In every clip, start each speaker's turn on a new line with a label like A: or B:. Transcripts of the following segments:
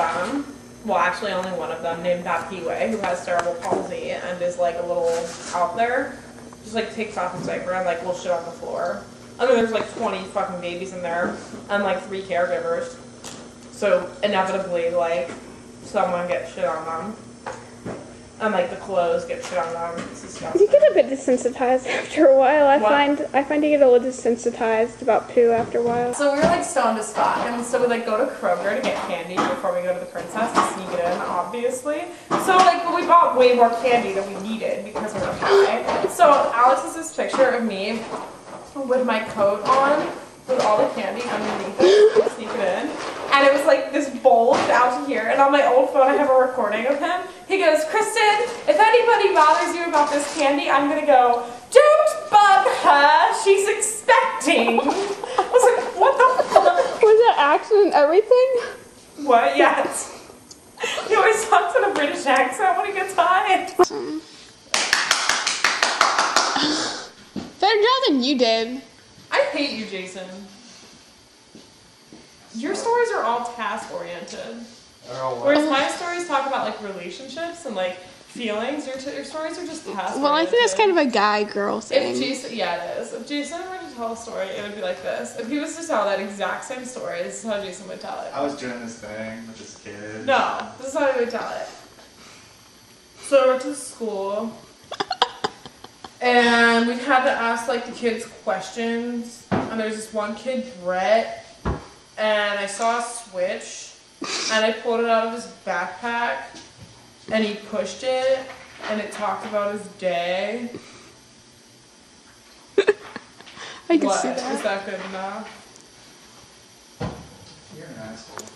A: them, well, actually only one of them, named that P-Way, who has cerebral palsy and is like a little out there, just like takes off his diaper and like will shit on the floor. I mean, there's like 20 fucking babies in there and like 3 caregivers. So inevitably, like, someone gets shit on them. And like the clothes get shit on them. It's disgusting.
B: You get a bit desensitized after a while. I find you get a little desensitized about poo after a while.
A: So we were like stoned as fuck, and so we like go to Kroger to get candy before we go to the Princess to sneak it in, obviously. So like, but we bought way more candy than we needed because we were high. So Alex has this picture of me with my coat on, with all the candy underneath it, to sneak it in. And it was like this bowl down to here, and on my old phone I have a recording of him. He goes, Kristen, if anybody bothers you about this candy, I'm gonna go, don't bug her, she's expecting. I was like, what the fuck?
B: Was that accent and everything?
A: What? Yes. He always talks in a British accent when he gets high.
B: Better job than you did.
A: I hate you, Jason. Your stories are all task-oriented. Whereas my stories talk about like relationships and like feelings. Your stories are just task-oriented.
B: Well, I think that's kind of a guy-girl thing.
A: If Jason, yeah, it is. If Jason were to tell a story, it would be like this. If he was to tell that exact same story, this is how Jason would tell it.
C: I was doing this thing with this kid.
A: No, this is how he would tell it. So I went to school, and we had to ask like the kids questions. And there was this one kid, Brett, and I saw a switch. And I pulled it out of his backpack, and he pushed it, and it talked about his day.
B: I can see that.
A: Is that good enough?
C: You're an asshole.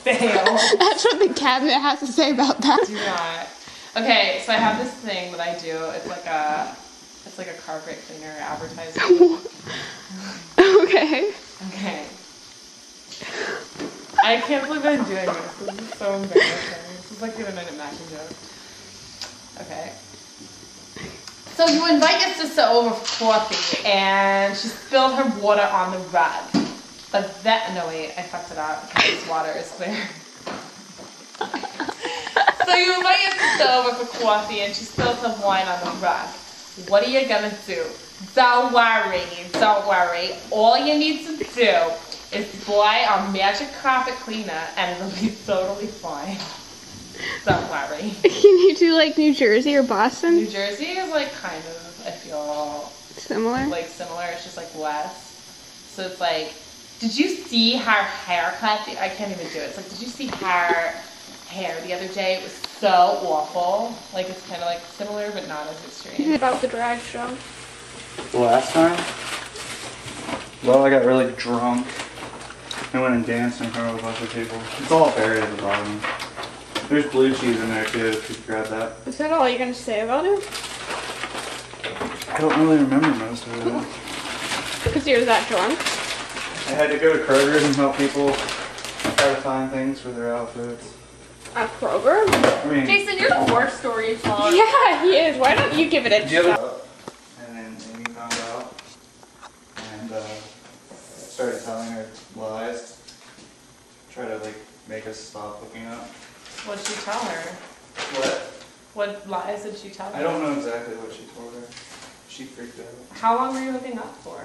A: Fail.
B: That's what the cabinet has to say about that.
A: Do not. Okay, so I have this thing that I do. It's like a carpet cleaner advertisement.
B: Okay.
A: Okay. I can't believe I'm doing this. This is so embarrassing. This is like the internet macking joke. Okay. So you invite your sister over for coffee, and she spilled her water on the rug. But that, no wait, I fucked it up because this water is clear. So you invite your sister over for coffee, and she spilled some wine on the rug. What are you gonna do? Don't worry, don't worry. All you need to do is buy our magic carpet cleaner, and it'll be totally fine. Don't worry.
B: Can you do like New Jersey or Boston?
A: New Jersey is like kind of, I feel,
B: similar.
A: Like similar. It's just like less. So it's like, did you see her haircut? I can't even do it. It's like, did you see her hair the other day? It was so awful. Like it's kind of like similar, but not as extreme.
B: About the drag show.
C: The last time? Well, I got really drunk. I went and danced in front of a bunch of people. It's all buried at the bottom. There's blue cheese in there too, if you could grab that.
B: Is that all you're gonna say about it?
C: I don't really remember most of it.
B: Because you're that drunk?
C: I had to go to Kroger's and help people try to find things for their outfits.
B: At Kroger?
C: I mean,
A: Jason, you're the worst storyteller.
B: Yeah, he is. Why don't you give it a shot?
C: And then Amy found out and started telling her lies. Try to like make us stop looking up.
A: What'd she tell her?
C: What?
A: What lies did she tell her?
C: I don't know exactly what she told her. She freaked out.
A: How long were you hooking up for?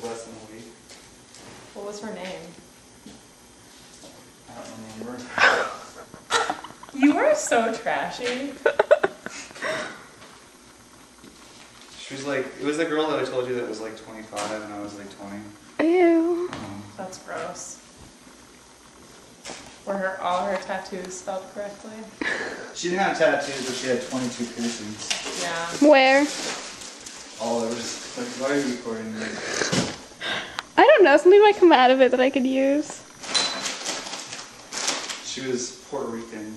C: Less than a week.
A: What was her name?
C: I don't remember.
A: You are so trashy.
C: She was like, it was the girl that I told you that was like 25 and I was like 20.
B: Ew.
A: That's gross. Were all her tattoos spelled correctly?
C: She didn't have tattoos, but she had 22 piercings.
A: Yeah.
B: Where?
C: All over. Like, why are you recording me?
B: I don't know. Something might come out of it that I could use.
C: She was Puerto Rican.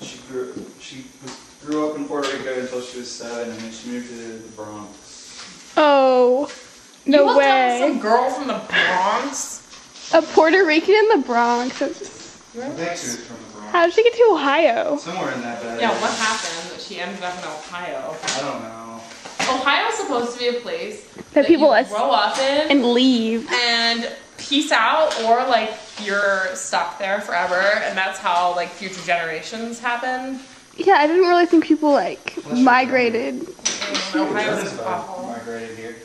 C: She grew up in Puerto Rico until she was 7, and then she moved to the Bronx.
B: Oh, no way.
A: Some girl from the Bronx.
B: A Puerto Rican in the Bronx.
C: I think she was from the Bronx.
B: How did she get to Ohio?
C: Somewhere in that bad.
A: Yeah, what happened that she ended up in Ohio?
C: I don't know.
A: Ohio's supposed to be a place
B: That people
A: you grow up in
B: and leave.
A: and peace out, or like you're stuck there forever, and that's how like future generations happen.
B: Yeah, I didn't really think people like migrated.
A: Ohio's awful.
C: Migrated here.